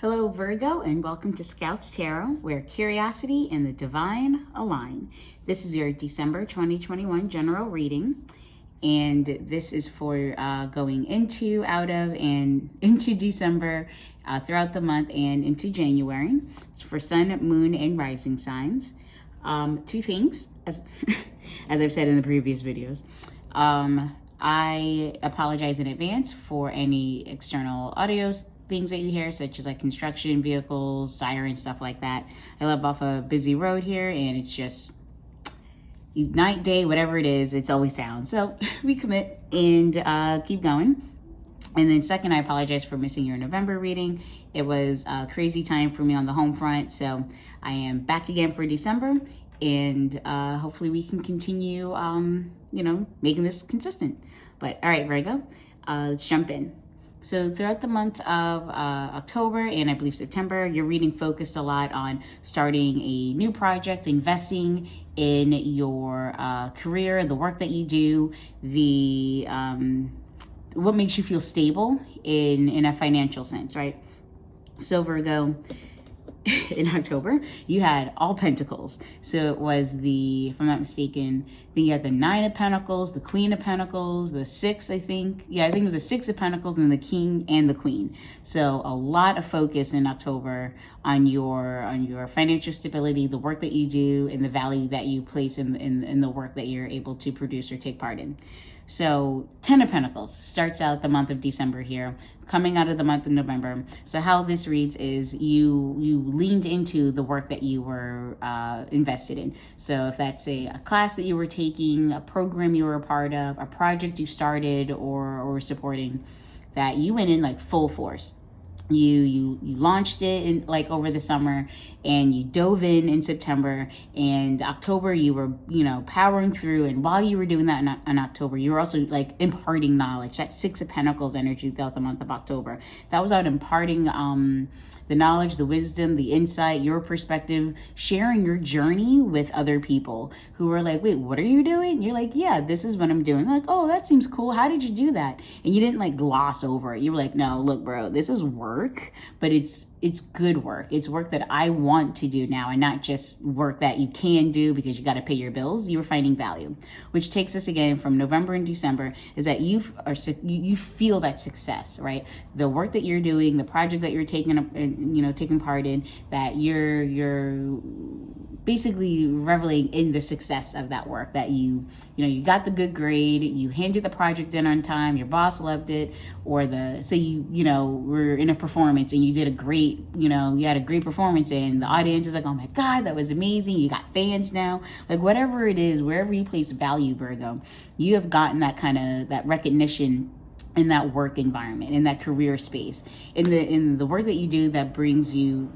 Hello, Virgo, and welcome to Scouts Tarot, where curiosity and the divine align. This is your December 2021 general reading, and this is for going into, out of, and into December, throughout the month, and into January. It's for sun, moon, and rising signs. Two things, as I've said in the previous videos. I apologize in advance for any external audio things that you hear, such as like construction vehicles, sirens, stuff like that. I live off a busy road here, and it's just night, day, whatever it is, it's always sound. So we commit and keep going. And then second, I apologize for missing your November reading. It was a crazy time for me on the home front, so I am back again for December, and hopefully we can continue, making this consistent. But all right, Virgo, let's jump in. So throughout the month of October and I believe September, your reading focused a lot on starting a new project, investing in your career, the work that you do, the what makes you feel stable in a financial sense, right? So Virgo, in October, you had all Pentacles. So it was if I'm not mistaken, then you had the Nine of Pentacles, the Queen of Pentacles, the Six, I think. Yeah, I think it was the Six of Pentacles, and the King and the Queen. So a lot of focus in October on your financial stability, the work that you do, and the value that you place in the work that you're able to produce or take part in. So 10 of Pentacles starts out the month of December here, coming out of the month of November. So how this reads is you leaned into the work that you were invested in. So if that's a class that you were taking, a program you were a part of, a project you started or supporting, that you went in like full force. You launched it in like over the summer, and you dove in September, and October you were powering through. And while you were doing that in October, you were also like imparting knowledge. That Six of Pentacles energy throughout the month of October, that was out imparting the knowledge, the wisdom, the insight, your perspective, sharing your journey with other people who were like, wait, what are you doing? And you're like, yeah, this is what I'm doing. They're like, oh, that seems cool. How did you do that? And you didn't like gloss over it. You were like, no, look, bro, this is work, but it's good work. It's work that I want to do now, and not just work that you can do because you got to pay your bills. You were finding value, which takes us again from November and December, is that you feel that success, right? The work that you're doing, the project that you're taking part in, that you're basically reveling in the success of that work, that you got the good grade, you handed the project in on time, your boss loved it, or you were in a performance and you did a great, you had a great performance, and the audience is like, oh my God, that was amazing. You got fans now. Like whatever it is, wherever you place value, Virgo, you have gotten that recognition in that work environment, in that career space, in the work that you do that brings you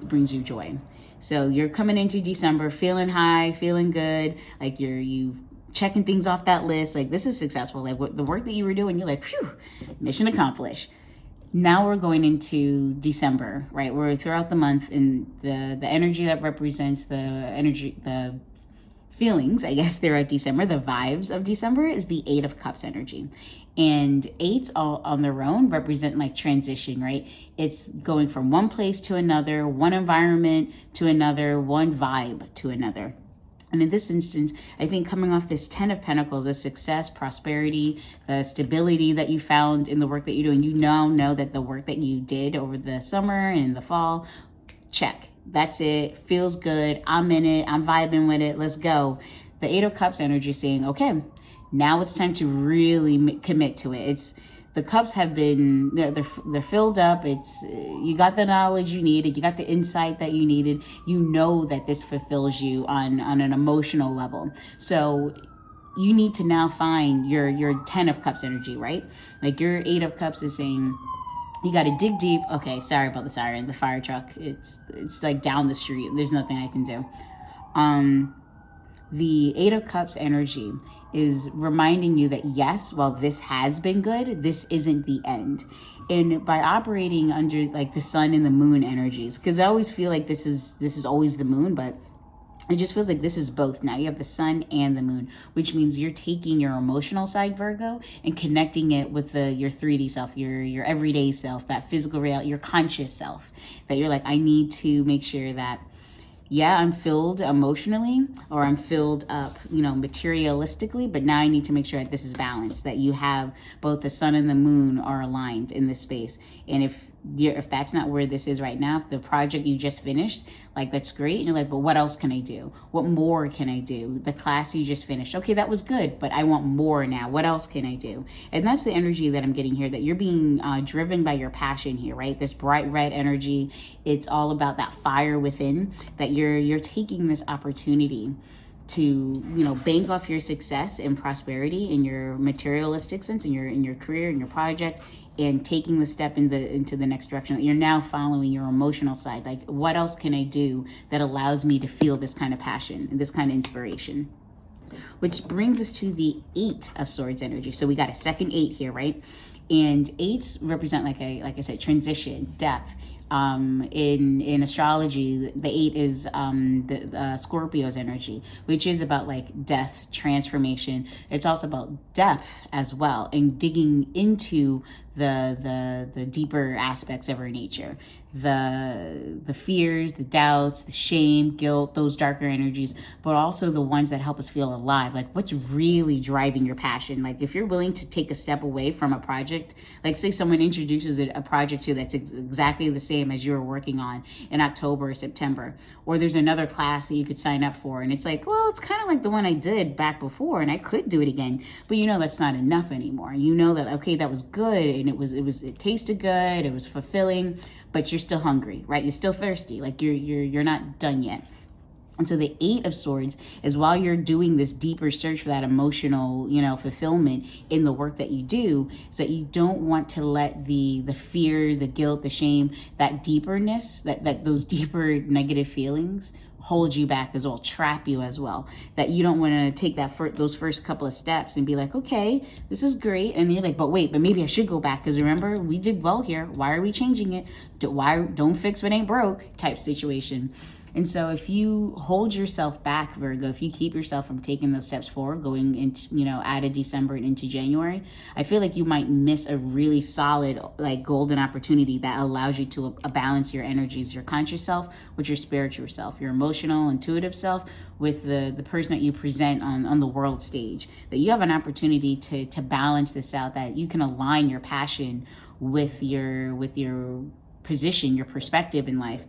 joy. So you're coming into December feeling high, feeling good, like you checking things off that list, like this is successful. Like the work that you were doing, you're like, phew, mission accomplished. Now we're going into December, right? We're throughout the month, and the energy that represents the feelings, I guess, throughout December, the vibes of December, is the Eight of Cups energy. And eights all on their own represent like transition, right? It's going from one place to another, one environment to another, one vibe to another. And in this instance, I think coming off this 10 of Pentacles, the success, prosperity, the stability that you found in the work that you're doing, you now know that the work that you did over the summer and the fall, check. That's it. Feels good. I'm in it. I'm vibing with it. Let's go. The Eight of Cups energy saying, okay, now it's time to really commit to it. The cups have been, they're filled up. You got the knowledge you needed. You got the insight that you needed. You know that this fulfills you on an emotional level. So you need to now find your 10 of Cups energy, right? Like your 8 of Cups is saying, you got to dig deep. Okay, sorry about the siren, the fire truck. It's like down the street. There's nothing I can do. The 8 of Cups energy is reminding you that yes, while this has been good, this isn't the end. And by operating under like the sun and the moon energies, because I always feel like this is always the moon, but it just feels like this is both now. You have the sun and the moon, which means you're taking your emotional side, Virgo, and connecting it with your 3D self, your everyday self, that physical reality, your conscious self. That you're like, I need to make sure that, yeah, I'm filled emotionally, or I'm filled up, materialistically, but now I need to make sure that this is balanced, that you have both the sun and the moon are aligned in this space. And if that's not where this is right now, if the project you just finished, like, that's great, and you're like, but what else can I do? What more can I do? The class you just finished, okay, that was good, but I want more now. What else can I do? And that's the energy that I'm getting here, that you're being driven by your passion here, right? This bright red energy. It's all about that fire within, that you're taking this opportunity to, bank off your success and prosperity in your materialistic sense, in your career, in your project, and taking the step into the next direction. You're now following your emotional side. Like, what else can I do that allows me to feel this kind of passion and this kind of inspiration? Which brings us to the 8 of Swords energy. So we got a second 8 here, right? And 8s represent, like I said, transition, depth. In astrology, the 8 is the Scorpio's energy, which is about like death, transformation. It's also about depth as well, and digging into the deeper aspects of our nature, the fears, the doubts, the shame, guilt, those darker energies, but also the ones that help us feel alive. Like, what's really driving your passion? Like, if you're willing to take a step away from a project, like say someone introduces a project to you that's exactly the same as you were working on in October or September, or there's another class that you could sign up for, and it's like, well, it's kind of like the one I did back before, and I could do it again, but that's not enough anymore. That, okay, that was good, and it tasted good, it was fulfilling, but you're still hungry, right? You're still thirsty. Like, you're not done yet. And so the 8 of Swords is, while you're doing this deeper search for that emotional, fulfillment in the work that you do, is that you don't want to let the fear, the guilt, the shame, that deeperness, that those deeper negative feelings hold you back as well, trap you as well. That you don't want to take those first couple of steps and be like, okay, this is great. And you're like, but maybe I should go back, because remember, we did well here. Why are we changing it? Don't fix what ain't broke type situation. And so if you hold yourself back, Virgo, if you keep yourself from taking those steps forward, going into, out of December and into January, I feel like you might miss a really solid, like, golden opportunity that allows you to balance your energies, your conscious self with your spiritual self, your emotional, intuitive self with the person that you present on the world stage. That you have an opportunity to balance this out, that you can align your passion with your position, your perspective in life.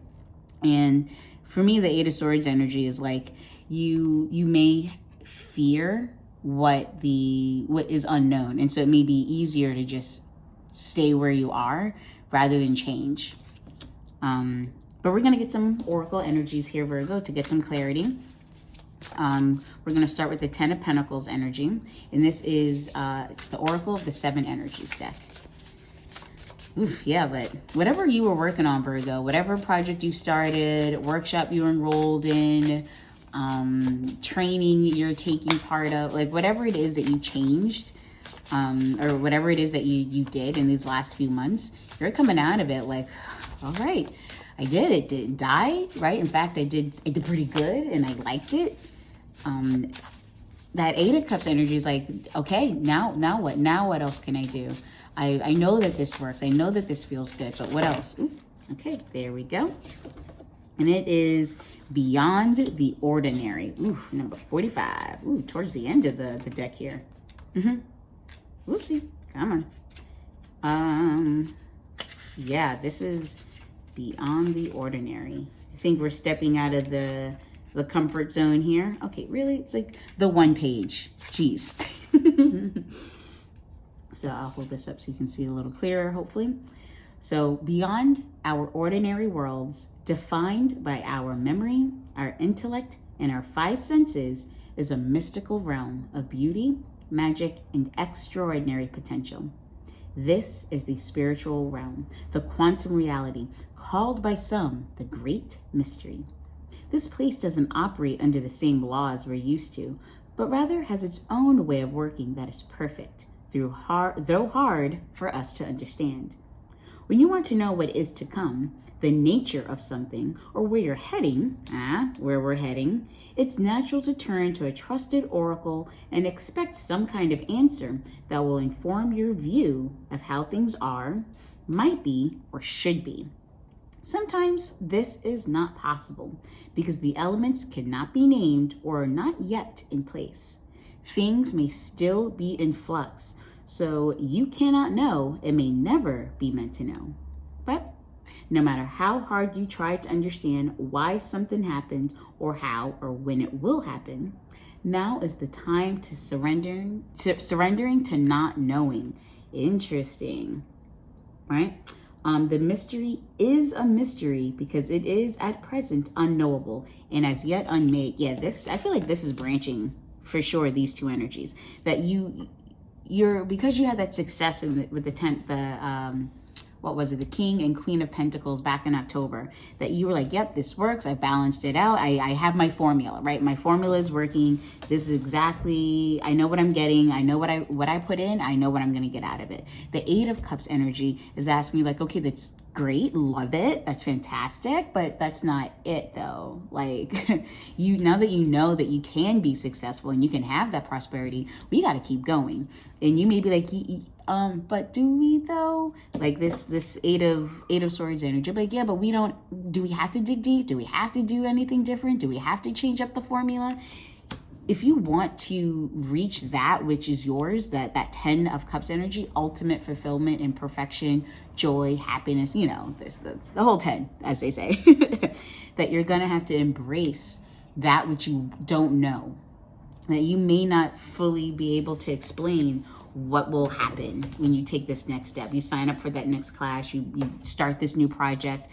And for me, the 8 of Swords energy is like, you may fear what is unknown, and so it may be easier to just stay where you are rather than change. But we're gonna get some oracle energies here, Virgo, to get some clarity. We're gonna start with the 10 of Pentacles energy, and this is the oracle of the 7 energies deck. Oof, yeah, but whatever you were working on, Virgo, whatever project you started, workshop you enrolled in, training you're taking part of, like, whatever it is that you changed, or whatever it is that you did in these last few months, you're coming out of it like, all right, I did it. Didn't die, right? In fact, I did pretty good, and I liked it. That 8 of Cups energy is like, okay, now what? Now what else can I do? I know that this works. I know that this feels good, but what else? Ooh, okay, there we go. And it is Beyond the Ordinary. Ooh, number 45. Ooh, towards the end of the deck here. Whoopsie. Come on. Yeah, this is Beyond the Ordinary. I think we're stepping out of the comfort zone here. Okay, really? It's like the one page. Jeez. So I'll hold this up so you can see a little clearer, hopefully. So, beyond our ordinary worlds, defined by our memory, our intellect, and our 5 senses, is a mystical realm of beauty, magic, and extraordinary potential. This is the spiritual realm, the quantum reality, called by some the Great Mystery. This place doesn't operate under the same laws we're used to, but rather has its own way of working that is perfect, though hard for us to understand. When you want to know what is to come, the nature of something, or where you're heading, where we're heading, it's natural to turn to a trusted oracle and expect some kind of answer that will inform your view of how things are, might be, or should be. Sometimes this is not possible because the elements cannot be named or are not yet in place. Things may still be in flux, so you cannot know and may never be meant to know. But no matter how hard you try to understand why something happened or how or when it will happen, now is the time to surrendering to not knowing. Interesting, right? The mystery is a mystery because it is at present unknowable and as yet unmade. Yeah, I feel like this is branching for sure, these two energies. That you're because you had that success with the what was it, the King and Queen of Pentacles back in October, that you were like, yep, this works. I balanced it out. I have my formula, right? My formula is working. This is exactly, I know what I'm getting. I know what I put in. I know what I'm going to get out of it. The Eight of Cups energy is asking you like, okay, that's great. Love it. That's fantastic. But that's not it though. Like now that you know that you can be successful and you can have that prosperity, we got to keep going. And you may be like, but do we though? Like this eight of swords energy. Like, yeah, but do we have to dig deep? Do we have to do anything different? Do we have to change up the formula? If you want to reach that which is yours, that 10 of Cups energy, ultimate fulfillment and perfection, joy, happiness, the whole 10, as they say, that you're going to have to embrace that which you don't know, that you may not fully be able to explain what will happen when you take this next step. You sign up for that next class, you start this new project,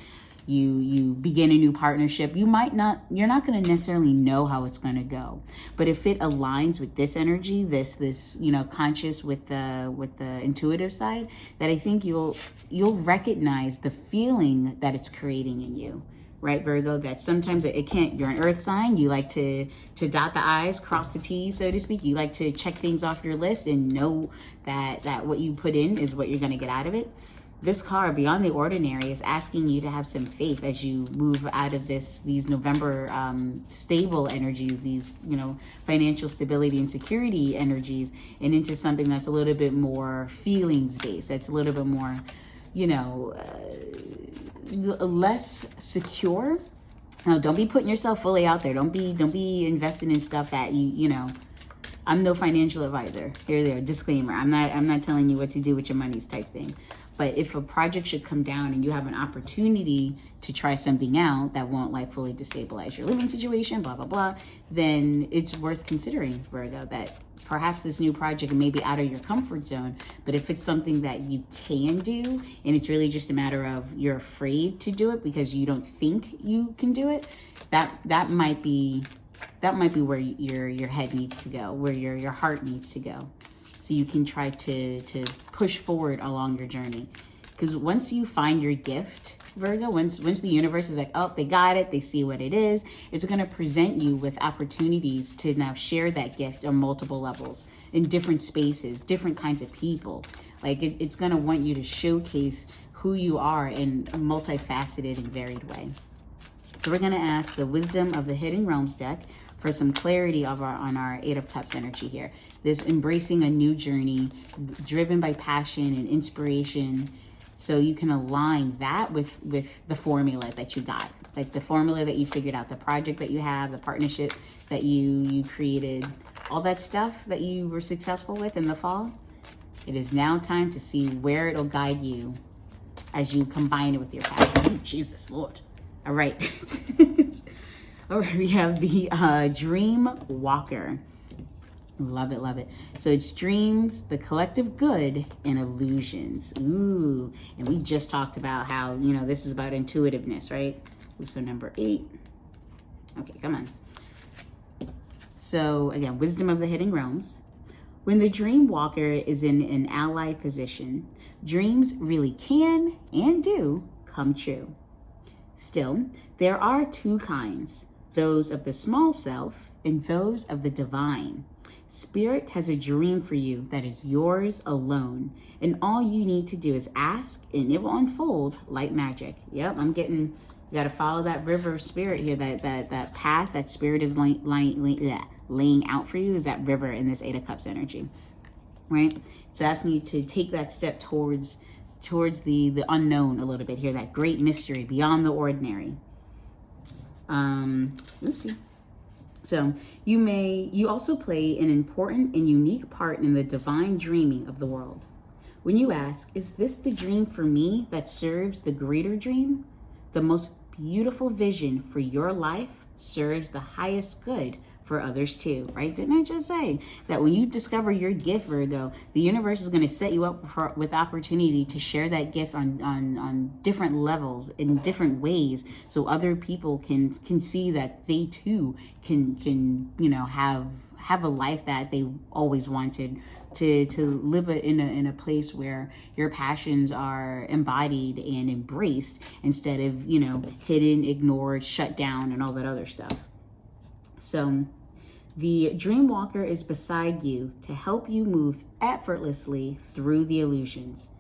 you begin a new partnership. You're not going to necessarily know how it's going to go, but if it aligns with this energy, this conscious with the intuitive side, that I think you'll recognize the feeling that it's creating in you. Right, Virgo, that sometimes it can't, you're an earth sign. You like to dot the I's, cross the T's, so to speak. You like to check things off your list and know that what you put in is what you're going to get out of it. This card, Beyond the Ordinary, is asking you to have some faith as you move out of these November stable energies, these, financial stability and security energies, and into something that's a little bit more feelings based. That's a little bit more, less secure. No, don't be putting yourself fully out there. Don't be investing in stuff that I'm no financial advisor. Here, disclaimer. I'm not telling you what to do with your monies type thing. But if a project should come down and you have an opportunity to try something out that won't like fully destabilize your living situation, blah, blah, blah, then it's worth considering, Virgo, that perhaps this new project may be out of your comfort zone, but if it's something that you can do and it's really just a matter of you're afraid to do it because you don't think you can do it, that might be where your head needs to go, where your heart needs to go. So you can try to push forward along your journey. Because once you find your gift, Virgo, once the universe is like, oh, they got it, they see what it is, it's going to present you with opportunities to now share that gift on multiple levels, in different spaces, different kinds of people. Like it's going to want you to showcase who you are in a multifaceted and varied way. So we're going to ask the Wisdom of the Hidden Realms deck for some clarity on our Eight of Cups energy here. This embracing a new journey, driven by passion and inspiration, so you can align that with the formula that you got, like the formula that you figured out, the project that you have, the partnership that you created, all that stuff that you were successful with in the fall. It is now time to see where it'll guide you as you combine it with your passion. Oh, Jesus Lord. All right. All right, we have the Dream Walker. Love it, love it. So it's dreams, the collective good, and illusions. Ooh, and we just talked about how, this is about intuitiveness, right? So number 8. Okay, come on. So again, Wisdom of the Hidden Realms. When the Dream Walker is in an allied position, dreams really can and do come true. Still, there are two kinds, those of the small self and those of the divine. Spirit has a dream for you that is yours alone. And all you need to do is ask and it will unfold like magic. Yep, I'm getting, you got to follow that river of spirit here. That path that spirit is laying out for you is that river in this Eight of Cups energy, right? It's asking you to take that step towards the unknown a little bit here, that great mystery beyond the ordinary. Oopsie. So you also play an important and unique part in the divine dreaming of the world. When you ask, is this the dream for me that serves the greater dream? The most beautiful vision for your life serves the highest good for others too, right? Didn't I just say that when you discover your gift, Virgo, the universe is going to set you up with opportunity to share that gift on different levels in different ways, so other people can see that they too can have a life that they always wanted, to live in a place where your passions are embodied and embraced instead of hidden, ignored, shut down, and all that other stuff. So the dream walker is beside you to help you move effortlessly through the illusions,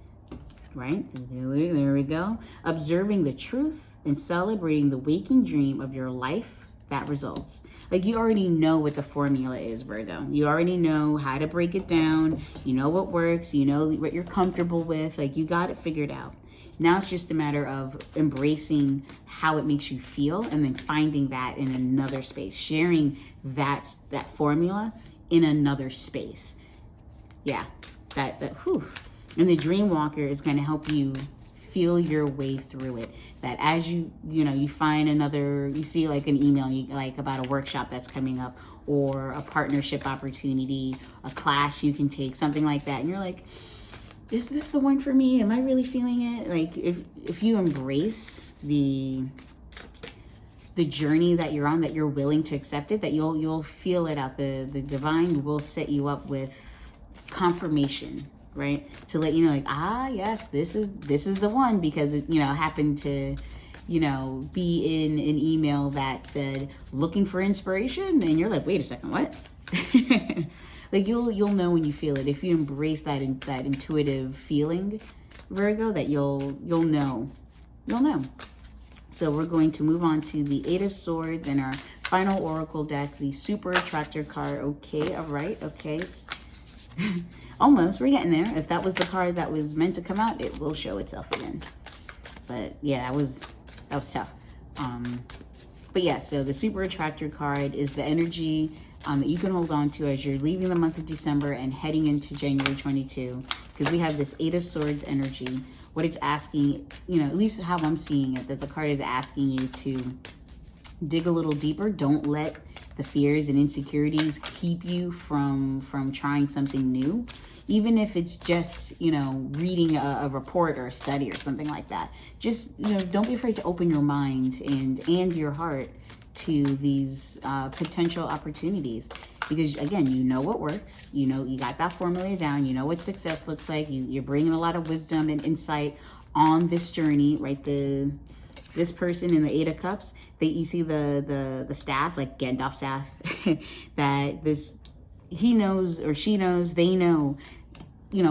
right? There we go. Observing the truth and celebrating the waking dream of your life that results. Like, you already know what the formula is, Virgo. You already know how to break it down. You know what works. You know what you're comfortable with. Like, you got it figured out. Now it's just a matter of embracing how it makes you feel and then finding that in another space, sharing that formula in another space. Yeah, whew. And the dream walker is going to help you feel your way through it. That as you find you see like an email like about a workshop that's coming up, or a partnership opportunity, a class you can take, something like that, and you're like, is this the one for me? Am I really feeling it? Like, if you embrace the journey that you're on, that you're willing to accept it, that you'll feel it out. The divine will set you up with confirmation, right? To let you know, like, yes, this is the one, because it happened to be in an email that said looking for inspiration, and you're like, wait a second, what? Like, you'll know when you feel it. If you embrace that intuitive feeling, Virgo, that you'll know. So we're going to move on to the Eight of Swords and our final oracle deck, the Super Attractor card. Okay, all right, okay. It's almost, we're getting there. If that was the card that was meant to come out, it will show itself again. But yeah, that was tough. But yeah, so the Super Attractor card is the energy that you can hold on to as you're leaving the month of December and heading into January 22, because we have this Eight of Swords energy. What it's asking, at least how I'm seeing it, that the card is asking you to dig a little deeper. Don't let the fears and insecurities keep you from trying something new, even if it's just reading a report or a study or something like that. Just don't be afraid to open your mind and your heart to these potential opportunities, because again, you know what works, you got that formula down, you know what success looks like, you're bringing a lot of wisdom and insight on this journey, right? This person in the Eight of Cups, you see the staff, like Gandalf's staff, that he knows or she knows, they know,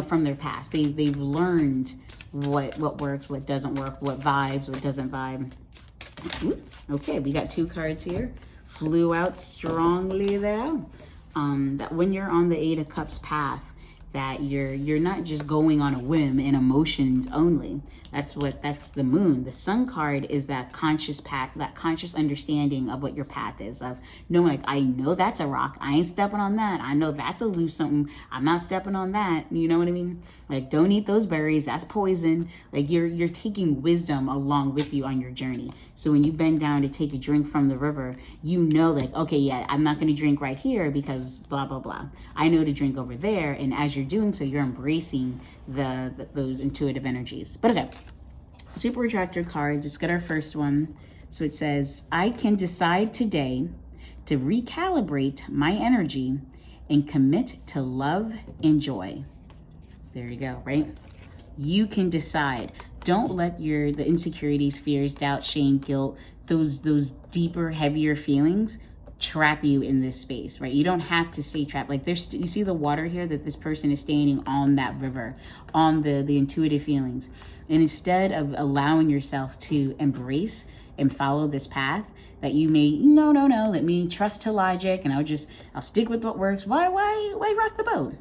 from their past, they've learned what works, what doesn't work, what vibes, what doesn't vibe. Okay, we got two cards here, flew out strongly there. That when you're on the Eight of Cups path, that you're not just going on a whim and emotions only. That's the moon. The sun card is that conscious path, that conscious understanding of what your path is, of knowing, like, I know that's a rock, I ain't stepping on that. I know that's a loose something, I'm not stepping on that. You know what I mean? Like, don't eat those berries, that's poison. Like, you're taking wisdom along with you on your journey. So when you bend down to take a drink from the river, like, okay, yeah, I'm not going to drink right here because blah blah blah. I know to drink over there, and as you're doing so, you're embracing those intuitive energies. But okay, Super Attractor cards, let's get our first one. So it says, I can decide today to recalibrate my energy and commit to love and joy. There you go, right? You can decide. Don't let the insecurities, fears, doubt, shame, guilt, those deeper, heavier feelings trap you in this space, right? You don't have to stay trapped. Like you see the water here, that this person is standing on that river, on the intuitive feelings. And instead of allowing yourself to embrace and follow this path, that you may, no, let me trust to logic and I'll stick with what works. Why rock the boat?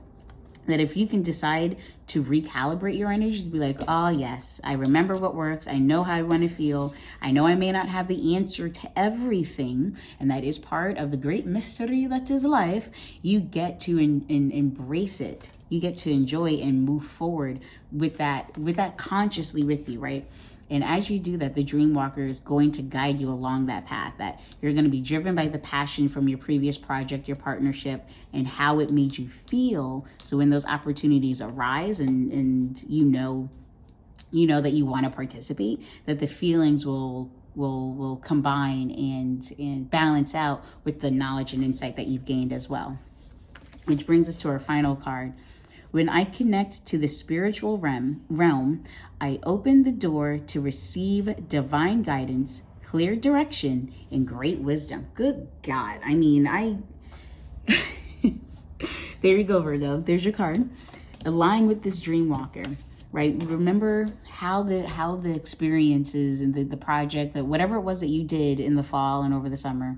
That if you can decide to recalibrate your energy, to be like, oh yes, I remember what works. I know how I want to feel. I know I may not have the answer to everything, and that is part of the great mystery that is life. You get to embrace it. You get to enjoy and move forward with that consciously with you, right? And as you do that, the dream walker is going to guide you along that path, that you're going to be driven by the passion from your previous project, your partnership, and how it made you feel. So when those opportunities arise and you know that you want to participate, that the feelings will combine and balance out with the knowledge and insight that you've gained as well. Which brings us to our final card. When I connect to the spiritual realm, I open the door to receive divine guidance, clear direction, and great wisdom. Good God. I mean, there you go, Virgo. There's your card. Align with this dream walker, right? Remember how the experiences and the project, that whatever it was that you did in the fall and over the summer,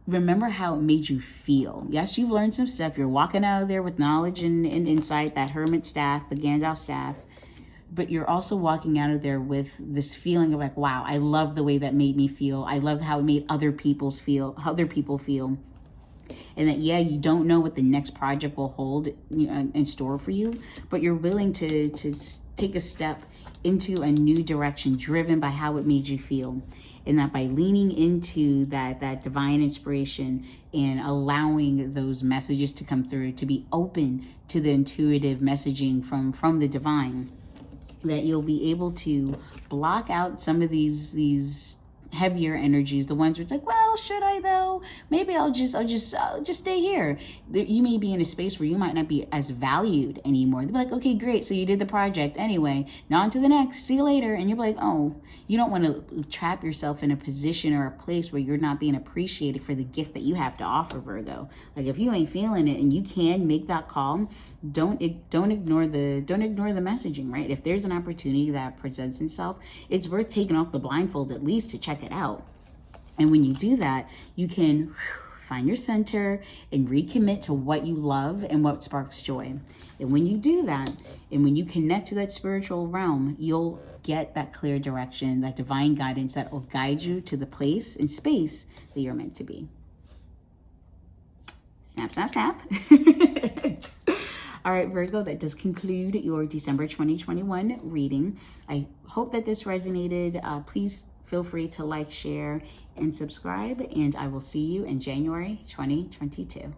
remember how it made you feel. Yes, you've learned some stuff. You're walking out of there with knowledge and insight, that hermit staff, the Gandalf staff. But you're also walking out of there with this feeling of like, wow, I love the way that made me feel. I love how it made other people feel. And that, yeah, you don't know what the next project will hold in store for you, but you're willing to take a step into a new direction, driven by how it made you feel. And that by leaning into that divine inspiration and allowing those messages to come through, to be open to the intuitive messaging from the divine, that you'll be able to block out some of these heavier energies, the ones where it's like, well, should I though? Maybe I'll just stay here. You may be in a space where you might not be as valued anymore. They'll be like, okay, great. So you did the project anyway. Now on to the next. See you later. And you're like, oh, you don't want to trap yourself in a position or a place where you're not being appreciated for the gift that you have to offer, Virgo. Like if you ain't feeling it and you can make that call, don't ignore the messaging, right? If there's an opportunity that presents itself, it's worth taking off the blindfold at least to check it out. And when you do that, you can find your center and recommit to what you love and what sparks joy. And when you do that, and when you connect to that spiritual realm, you'll get that clear direction, that divine guidance that will guide you to the place and space that you're meant to be. Snap, snap, snap. All right, Virgo, that does conclude your December 2021 reading. I hope that this resonated. Please feel free to like, share, and subscribe, and I will see you in January 2022.